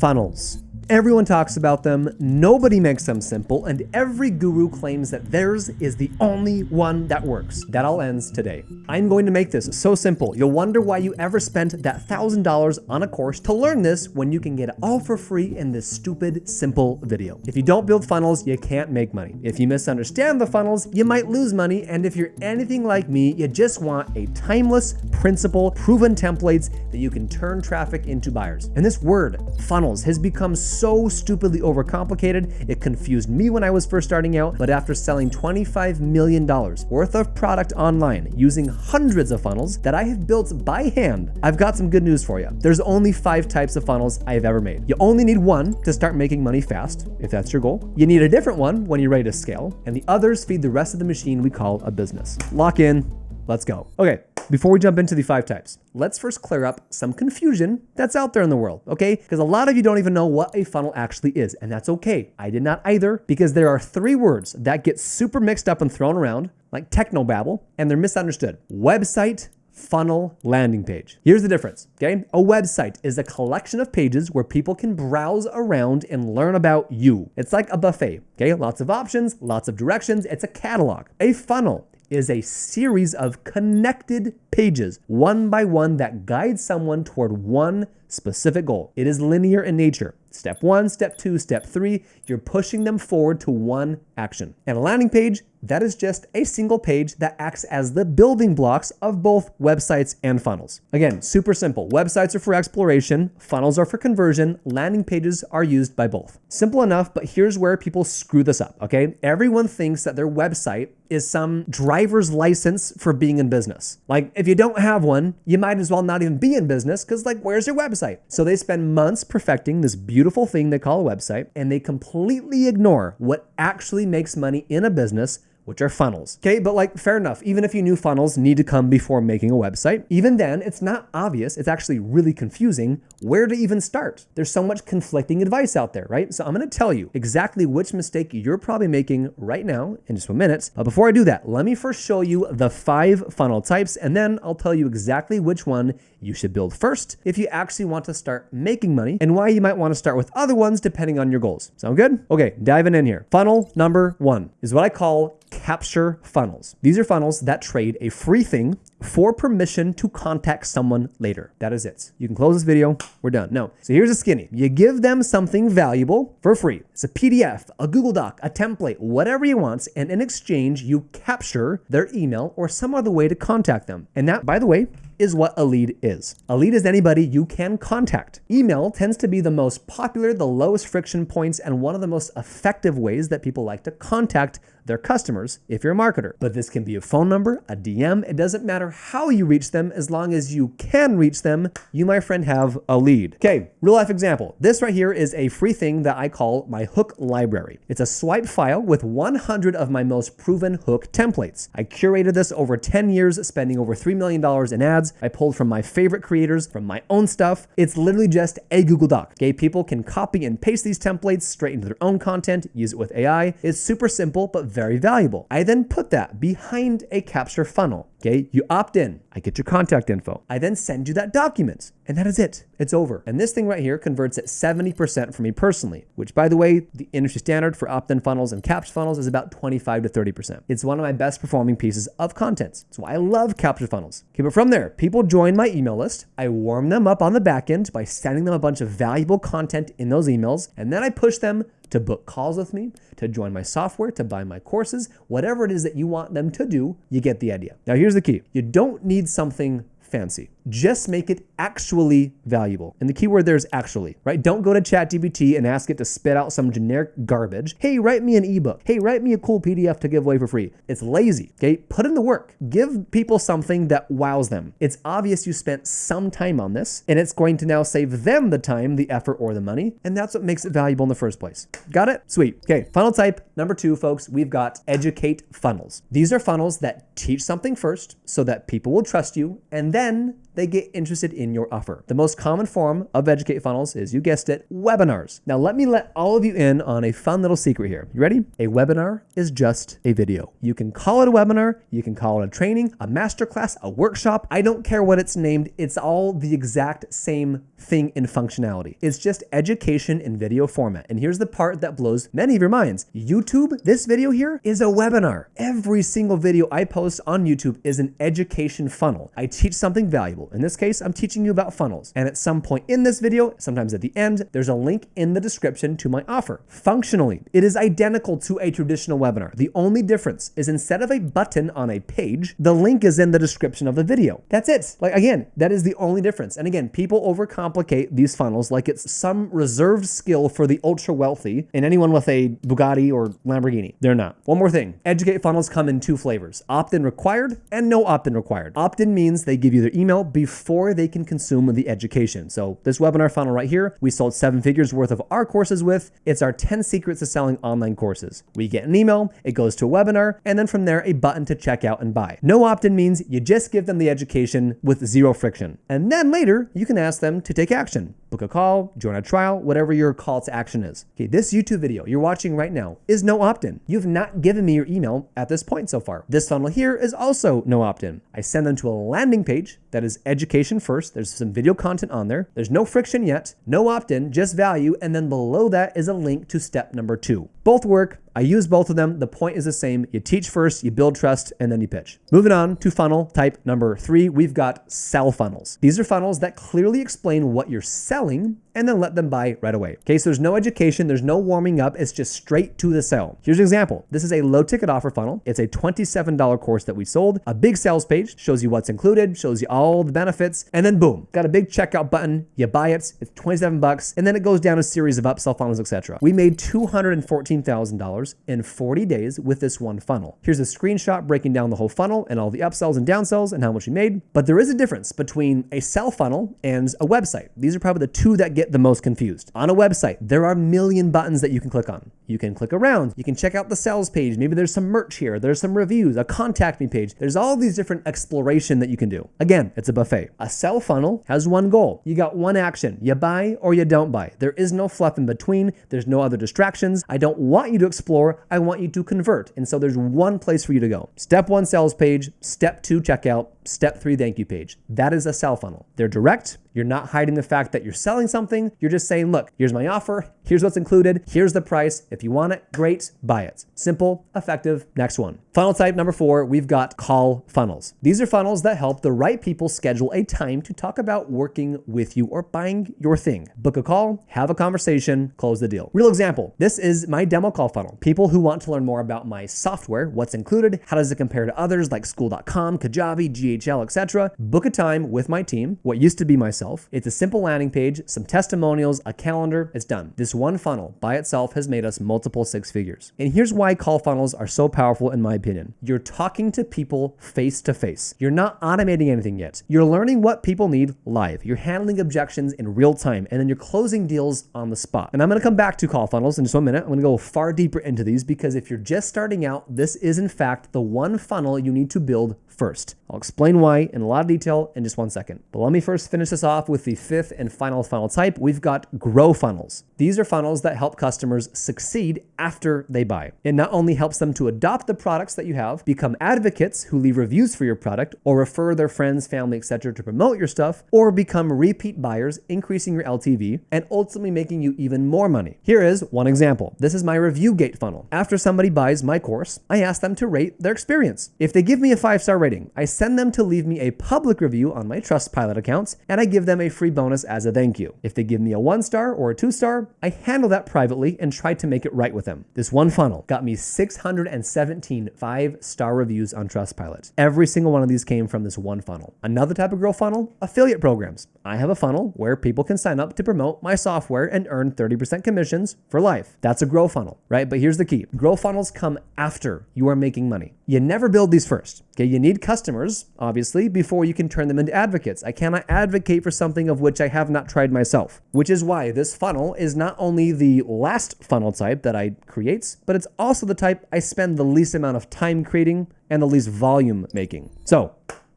Funnels. Everyone talks about them, nobody makes them simple, and every guru claims that theirs is the only one that works. That all ends today. I'm going to make this so simple, you'll wonder why you ever spent that $1,000 on a course to learn this when you can get it all for free in this stupid, simple video. If you don't build funnels, you can't make money. If you misunderstand the funnels, you might lose money, and if you're anything like me, you just want a timeless, principle, proven templates that you can turn traffic into buyers. And this word, funnels, has become so stupidly overcomplicated. It confused me when I was first starting out, but after selling $25 million worth of product online using hundreds of funnels that I have built by hand, I've got some good news for you. There's only 5 types of funnels I've ever made. You only need one to start making money fast, if that's your goal. You need a different one when you're ready to scale, and the others feed the rest of the machine we call a business. Lock in, let's go. Okay. Before we jump into the 5 types, let's first clear up some confusion that's out there in the world, okay? Because a lot of you don't even know what a funnel actually is, and that's okay. I did not either, because there are 3 words that get super mixed up and thrown around, like technobabble, and they're misunderstood. Website, funnel, landing page. Here's the difference, okay? A website is a collection of pages where people can browse around and learn about you. It's like a buffet, okay? Lots of options, lots of directions. It's a catalog. A funnel is a series of connected pages, one by one, that guide someone toward one specific goal. It is linear in nature. Step 1, step 2, step 3, you're pushing them forward to one action. And a landing page, that is just a single page that acts as the building blocks of both websites and funnels. Again, super simple. Websites are for exploration, funnels are for conversion, landing pages are used by both. Simple enough, but here's where people screw this up, okay? Everyone thinks that their website is some driver's license for being in business. Like, if you don't have one, you might as well not even be in business, because like, where's your website? So they spend months perfecting this beautiful thing they call a website, and they completely ignore what actually makes money in a business, which are funnels. Okay, but like, fair enough. Even if you knew funnels need to come before making a website, even then, it's not obvious. It's actually really confusing where to even start. There's so much conflicting advice out there, right? So I'm gonna tell you exactly which mistake you're probably making right now in just a minute. But before I do that, let me first show you the 5 funnel types, and then I'll tell you exactly which one you should build first if you actually want to start making money, and why you might want to start with other ones depending on your goals. Sound good? Okay, diving in here. Funnel number 1 is what I call capture funnels. These are funnels that trade a free thing for permission to contact someone later. That is it. You can close this video. We're done. No. So here's a skinny. You give them something valuable for free. It's a PDF, a Google Doc, a template, whatever you want. And in exchange, you capture their email or some other way to contact them. And that, by the way, is what a lead is. A lead is anybody you can contact. Email tends to be the most popular, the lowest friction points, and one of the most effective ways that people like to contact their customers if you're a marketer. But this can be a phone number, a DM. It doesn't matter how you reach them, as long as you can reach them, you, my friend, have a lead. Okay, real life example. This right here is a free thing that I call my hook library. It's a swipe file with 100 of my most proven hook templates. I curated this over 10 years, spending over $3 million in ads. I pulled from my favorite creators, from my own stuff. It's literally just a Google Doc. Okay, people can copy and paste these templates straight into their own content, use it with AI. It's super simple, but very valuable. I then put that behind a capture funnel. Okay, you opt in, I get your contact info. I then send you that document, and that is it. It's over. And this thing right here converts at 70% for me personally, which, by the way, the industry standard for opt-in funnels and capture funnels is about 25 to 30%. It's one of my best performing pieces of content. That's why I love capture funnels. Okay, but from there, people join my email list. I warm them up on the back end by sending them a bunch of valuable content in those emails, and then I push them to book calls with me, to join my software, to buy my courses, whatever it is that you want them to do, you get the idea. Now here's the key. You don't need something fancy. Just make it actually valuable. And the key word there is actually, right? Don't go to ChatGPT and ask it to spit out some generic garbage. Hey, write me an ebook. Hey, write me a cool PDF to give away for free. It's lazy, okay? Put in the work. Give people something that wows them. It's obvious you spent some time on this, and it's going to now save them the time, the effort, or the money. And that's what makes it valuable in the first place. Got it? Sweet. Okay, funnel type number 2, folks, we've got educate funnels. These are funnels that teach something first so that people will trust you, and then they get interested in your offer. The most common form of educate funnels is, you guessed it, webinars. Now let me let all of you in on a fun little secret here. You ready? A webinar is just a video. You can call it a webinar, you can call it a training, a masterclass, a workshop. I don't care what it's named. It's all the exact same thing in functionality. It's just education in video format. And here's the part that blows many of your minds. YouTube, this video here, is a webinar. Every single video I post on YouTube is an education funnel. I teach something valuable. In this case, I'm teaching you about funnels. And at some point in this video, sometimes at the end, there's a link in the description to my offer. Functionally, it is identical to a traditional webinar. The only difference is instead of a button on a page, the link is in the description of the video. That's it. Like, again, that is the only difference. And again, people overcomplicate these funnels like it's some reserved skill for the ultra wealthy and anyone with a Bugatti or Lamborghini. They're not. One more thing. Educate funnels come in two flavors: opt-in required and no opt-in required. Opt-in means they give you their email before they can consume the education. So this webinar funnel right here, we sold 7 figures worth of our courses with. It's our 10 secrets to selling online courses. We get an email, it goes to a webinar, and then from there, a button to check out and buy. No opt-in means you just give them the education with zero friction. And then later, you can ask them to take action. Book a call, join a trial, whatever your call to action is. Okay, this YouTube video you're watching right now is no opt-in. You've not given me your email at this point so far. This funnel here is also no opt-in. I send them to a landing page that is education first. There's some video content on there. There's no friction yet, no opt-in, just value. And then below that is a link to step number 2. Both work. I use both of them. The point is the same. You teach first, you build trust, and then you pitch. Moving on to funnel type number 3, we've got sell funnels. These are funnels that clearly explain what you're selling and then let them buy right away. Okay, so there's no education, there's no warming up, it's just straight to the sell. Here's an example. This is a low ticket offer funnel. It's a $27 course that we sold. A big sales page shows you what's included, shows you all the benefits, and then boom, got a big checkout button. You buy it, it's 27 bucks, and then it goes down a series of upsell funnels, etc. We made $214,000 in 40 days with this one funnel. Here's a screenshot breaking down the whole funnel and all the upsells and downsells and how much we made. But there is a difference between a sell funnel and a website. These are probably the two that get the most confused. On a website, there are a million buttons that you can click on. You can click around, you can check out the sales page. Maybe there's some merch here, there's some reviews, a contact me page. There's all these different exploration that you can do. Again, it's a buffet. A sell funnel has one goal. You got one action. You buy or you don't buy. There is no fluff in between. There's no other distractions. I don't want you to explore. I want you to convert. And so there's one place for you to go. Step 1, sales page. Step 2, checkout. Step 3, thank you page. That is a sell funnel. They're direct. You're not hiding the fact that you're selling something. You're just saying, look, here's my offer. Here's what's included. Here's the price. If you want it, great, buy it. Simple, effective. Next one. Funnel type number 4, we've got call funnels. These are funnels that help the right people schedule a time to talk about working with you or buying your thing. Book a call, have a conversation, close the deal. Real example. This is my demo call funnel. People who want to learn more about my software, what's included, how does it compare to others like school.com, Kajabi, GHL, etc. Book a time with my team, what used to be myself. It's a simple landing page, some testimonials, a calendar, it's done. This one funnel by itself has made us multiple 6 figures. And here's why call funnels are so powerful in my opinion. You're talking to people face to face. You're not automating anything yet. You're learning what people need live. You're handling objections in real time, and then you're closing deals on the spot. And I'm going to come back to call funnels in just 1 minute. I'm going to go far deeper into these because if you're just starting out, this is in fact the one funnel you need to build first. I'll explain why in a lot of detail in just 1 second. But let me first finish this off with the 5th and final funnel type. We've got grow funnels. These are funnels that help customers succeed after they buy. It not only helps them to adopt the products that you have, become advocates who leave reviews for your product, or refer their friends, family, etc. to promote your stuff, or become repeat buyers, increasing your LTV, and ultimately making you even more money. Here is one example. This is my review gate funnel. After somebody buys my course, I ask them to rate their experience. If they give me a 5-star rating, I send them to leave me a public review on my Trustpilot accounts, and I give them a free bonus as a thank you. If they give me a 1-star or a 2-star, I handle that privately and try to make it right with them. This one funnel got me 617 5-star reviews on Trustpilot. Every single one of these came from this one funnel. Another type of grow funnel, affiliate programs. I have a funnel where people can sign up to promote my software and earn 30% commissions for life. That's a grow funnel, right? But here's the key. Grow funnels come after you are making money. You never build these first. Okay, you need customers, obviously, before you can turn them into advocates. I cannot advocate for something of which I have not tried myself, which is why this funnel is not only the last funnel type that I create, but it's also the type I spend the least amount of time creating and the least volume making. So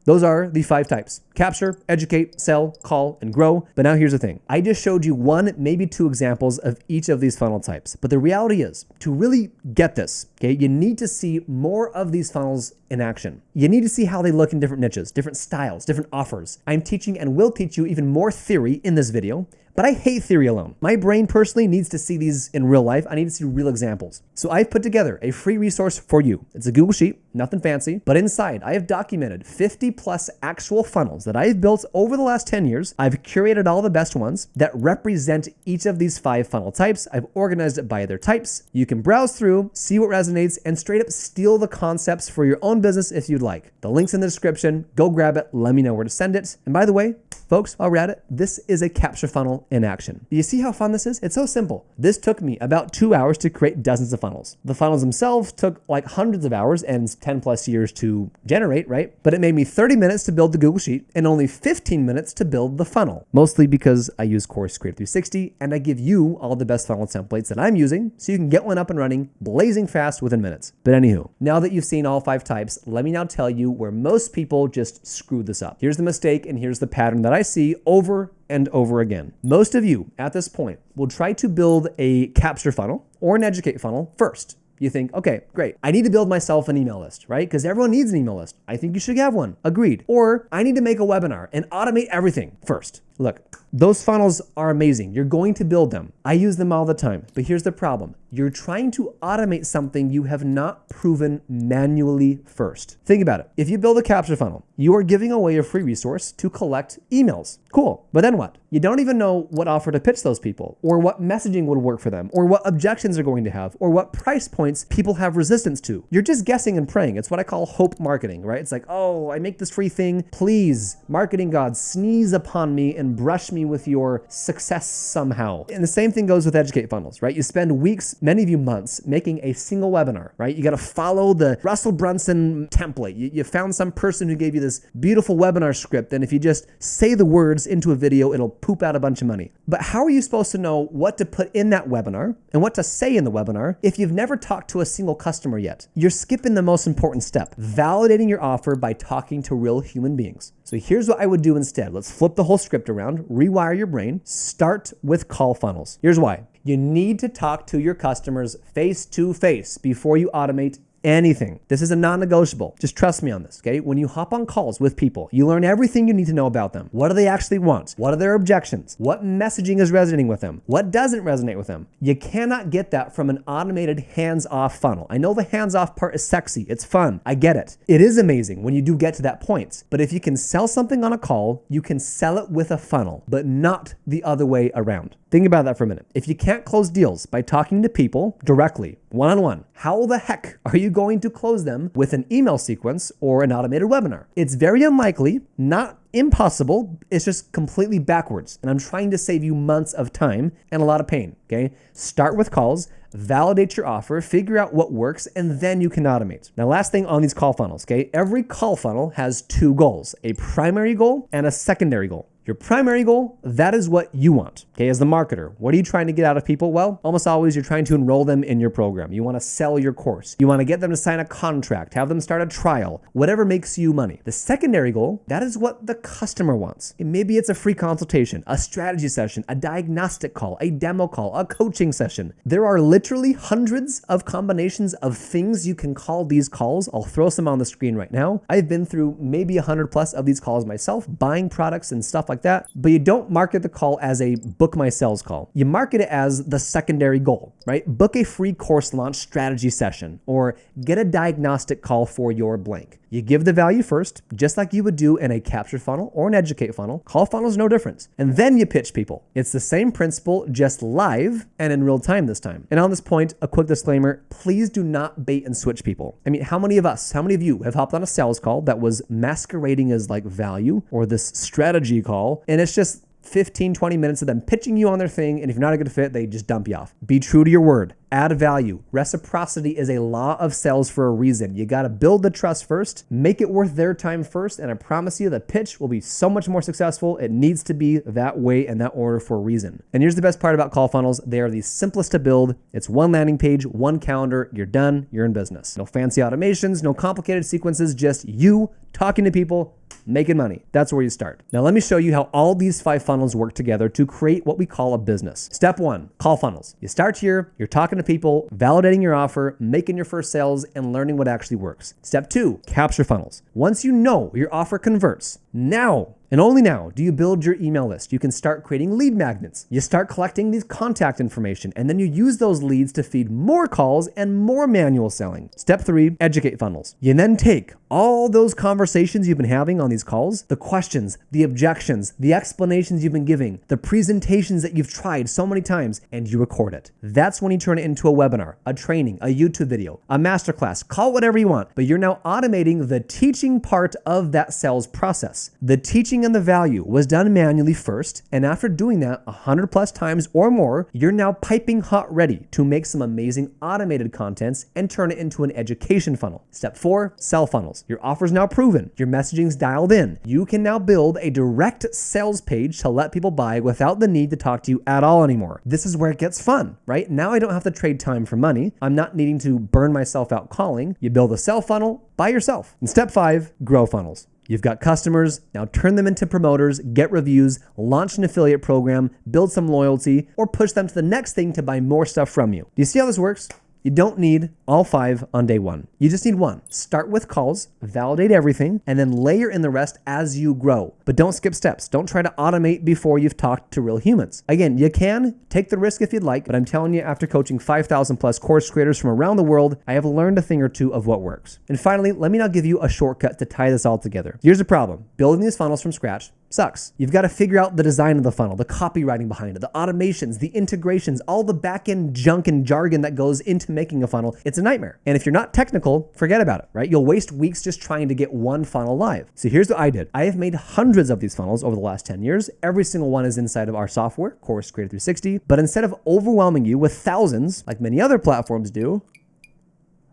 Those are the 5 types: capture, educate, sell, call, and grow. But now here's the thing. I just showed you 1, maybe 2 examples of each of these funnel types. But the reality is, to really get this, okay, you need to see more of these funnels in action. You need to see how they look in different niches, different styles, different offers. I'm teaching and will teach you even more theory in this video, but I hate theory alone. My brain personally needs to see these in real life. I need to see real examples. So I've put together a free resource for you. It's a Google Sheet, nothing fancy, but inside I have documented 50 plus actual funnels that I've built over the last 10 years. I've curated all the best ones that represent each of these 5 funnel types. I've organized it by their types. You can browse through, see what resonates, and straight up steal the concepts for your own business if you'd like. The link's in the description. Go grab it. Let me know where to send it. And by the way, folks, while we're at it, this is a capture funnel in action. You see how fun this is? It's so simple. This took me about 2 hours to create dozens of funnels. The funnels themselves took like hundreds of hours and 10 plus years to generate, right? But it made me 30 minutes to build the Google Sheet and only 15 minutes to build the funnel. Mostly because I use Course Creator 360 and I give you all the best funnel templates that I'm using so you can get one up and running blazing fast within minutes. But anywho, now that you've seen all 5 types, let me now tell you where most people just screw this up. Here's the mistake and here's the pattern that I see over and over again. Most of you at this point will try to build a capture funnel or an educate funnel first. You think, okay, great. I need to build myself an email list, right? Because everyone needs an email list. I think you should have one. Agreed. Or I need to make a webinar and automate everything first. Look, those funnels are amazing. You're going to build them. I use them all the time. But here's the problem. You're trying to automate something you have not proven manually first. Think about it. If you build a capture funnel, you are giving away a free resource to collect emails. Cool. But then what? You don't even know what offer to pitch those people, or what messaging would work for them, or what objections they're going to have, or what price points people have resistance to. You're just guessing and praying. It's what I call hope marketing, right? It's like, oh, I make this free thing. Please, marketing gods, sneeze upon me and brush me with your success somehow. And the same thing goes with educate funnels, right? You spend weeks, many of you months, making a single webinar, right? You got to follow the Russell Brunson template. You found some person who gave you this beautiful webinar script, and if you just say the words into a video, it'll poop out a bunch of money. But how are you supposed to know what to put in that webinar and what to say in the webinar if you've never talked to a single customer yet? You're skipping the most important step, validating your offer by talking to real human beings. So here's what I would do instead. Let's flip the whole script around, rewire your brain, start with call funnels. Here's why. You need to talk to your customers face to face before you automate anything. This is a non-negotiable. Just trust me on this, okay? When you hop on calls with people, you learn everything you need to know about them. What do they actually want? What are their objections? What messaging is resonating with them? What doesn't resonate with them? You cannot get that from an automated hands-off funnel. I know the hands-off part is sexy. It's fun. I get it. It is amazing when you do get to that point. But if you can sell something on a call, you can sell it with a funnel, but not the other way around. Think about that for a minute. If you can't close deals by talking to people directly, one-on-one, how the heck are you going to close them with an email sequence or an automated webinar? It's very unlikely, not impossible. It's just completely backwards. And I'm trying to save you months of time and a lot of pain, okay? Start with calls, validate your offer, figure out what works, and then you can automate. Now, last thing on these call funnels, okay? Every call funnel has 2 goals, a primary goal and a secondary goal. Your primary goal, that is what you want, okay? As the marketer, what are you trying to get out of people? Well, almost always you're trying to enroll them in your program. You want to sell your course. You want to get them to sign a contract, have them start a trial, whatever makes you money. The secondary goal, that is what the customer wants. Maybe it's a free consultation, a strategy session, a diagnostic call, a demo call, a coaching session. There are literally hundreds of combinations of things you can call these calls. I'll throw some on the screen right now. I've been through maybe 100 plus of these calls myself, buying products and stuff like that, but you don't market the call as a book my sales call. You market it as the secondary goal, right? Book a free course launch strategy session or get a diagnostic call for your blank. You give the value first, just like you would do in a capture funnel or an educate funnel. Call funnel is no difference. And then you pitch people. It's the same principle, just live and in real time this time. And on this point, a quick disclaimer, please do not bait and switch people. I mean, how many of you have hopped on a sales call that was masquerading as like value or this strategy call, and it's just 15, 20 minutes of them pitching you on their thing, and if you're not a good fit, they just dump you off. Be true to your word. add value. Reciprocity is a law of sales for a reason. You got to build the trust first, make it worth their time first, and I promise you the pitch will be so much more successful. It needs to be that way and that order for a reason. And here's the best part about call funnels. They are the simplest to build. It's one landing page, one calendar, you're done, you're in business. No fancy automations, no complicated sequences, just you talking to people, making money. That's where you start. Now let me show you how all these 5 funnels work together to create what we call a business. Step 1, call funnels. You start here, you're talking to people, validating your offer, making your first sales, and learning what actually works. Step 2, capture funnels. Once you know your offer converts, now and only now do you build your email list. You can start creating lead magnets. You start collecting these contact information, and then you use those leads to feed more calls and more manual selling. Step 3, educate funnels. You then take all those conversations you've been having on these calls, the questions, the objections, the explanations you've been giving, the presentations that you've tried so many times, and you record it. That's when you turn it into a webinar, a training, a YouTube video, a masterclass, call it whatever you want, but you're now automating the teaching part of that sales process. The teaching and the value was done manually first, and after doing that 100 plus times or more, you're now piping hot ready to make some amazing automated contents and turn it into an education funnel. Step 4, sell funnels. Your offer's now proven. Your messaging's dialed in. You can now build a direct sales page to let people buy without the need to talk to you at all anymore. This is where it gets fun, right? Now I don't have to trade time for money. I'm not needing to burn myself out calling. You build a sell funnel by yourself. And step 5, grow funnels. You've got customers, now turn them into promoters, get reviews, launch an affiliate program, build some loyalty, or push them to the next thing to buy more stuff from you. Do you see how this works? You don't need all 5 on day 1. You just need 1. Start with calls, validate everything, and then layer in the rest as you grow. But don't skip steps. Don't try to automate before you've talked to real humans. Again, you can take the risk if you'd like, but I'm telling you, after coaching 5,000 plus course creators from around the world, I have learned a thing or two of what works. And finally, let me now give you a shortcut to tie this all together. Here's the problem. Building these funnels from scratch sucks. You've got to figure out the design of the funnel, the copywriting behind it, the automations, the integrations, all the back-end junk and jargon that goes into making a funnel. It's a nightmare. And if you're not technical, forget about it, right? You'll waste weeks just trying to get one funnel live. So here's what I did. I have made hundreds of these funnels over the last 10 years. Every single one is inside of our software, Course Creator 360. But instead of overwhelming you with thousands, like many other platforms do,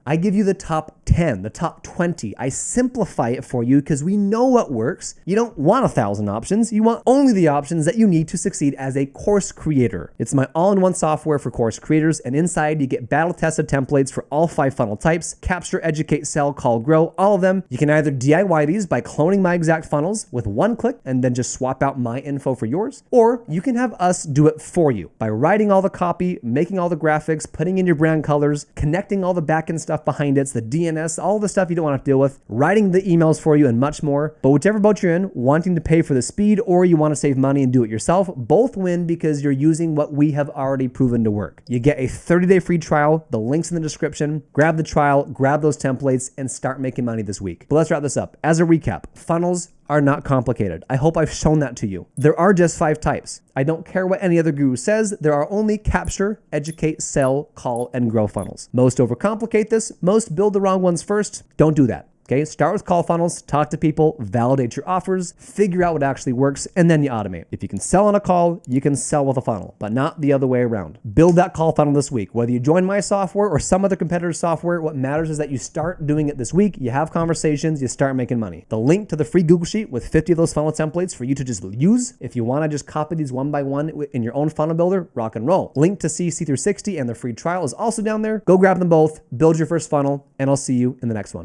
I give you the top 10, the top 20. I simplify it for you because we know what works. You don't want 1,000 options. You want only the options that you need to succeed as a course creator. It's my all-in-one software for course creators, and inside you get battle-tested templates for all 5 funnel types: capture, educate, sell, call, grow, all of them. You can either DIY these by cloning my exact funnels with one click and then just swap out my info for yours, or you can have us do it for you by writing all the copy, making all the graphics, putting in your brand colors, connecting all the backend stuff behind it, it's the DNS, all the stuff you don't want to have to deal with, writing the emails for you, and much more. But whichever boat you're in, wanting to pay for the speed or you want to save money and do it yourself, both win because you're using what we have already proven to work. You get a 30-day free trial. The link's in the description. Grab the trial, grab those templates, and start making money this week. But let's wrap this up. As a recap, funnels are not complicated. I hope I've shown that to you. There are just 5 types. I don't care what any other guru says. There are only capture, educate, sell, call, and grow funnels. Most overcomplicate this. Most build the wrong ones first. Don't do that. Okay, start with call funnels, talk to people, validate your offers, figure out what actually works, and then you automate. If you can sell on a call, you can sell with a funnel, but not the other way around. Build that call funnel this week. Whether you join my software or some other competitor's software, what matters is that you start doing it this week, you have conversations, you start making money. The link to the free Google Sheet with 50 of those funnel templates for you to just use. If you want to just copy these one by one in your own funnel builder, rock and roll. Link to CC360 and the free trial is also down there. Go grab them both, build your first funnel, and I'll see you in the next one.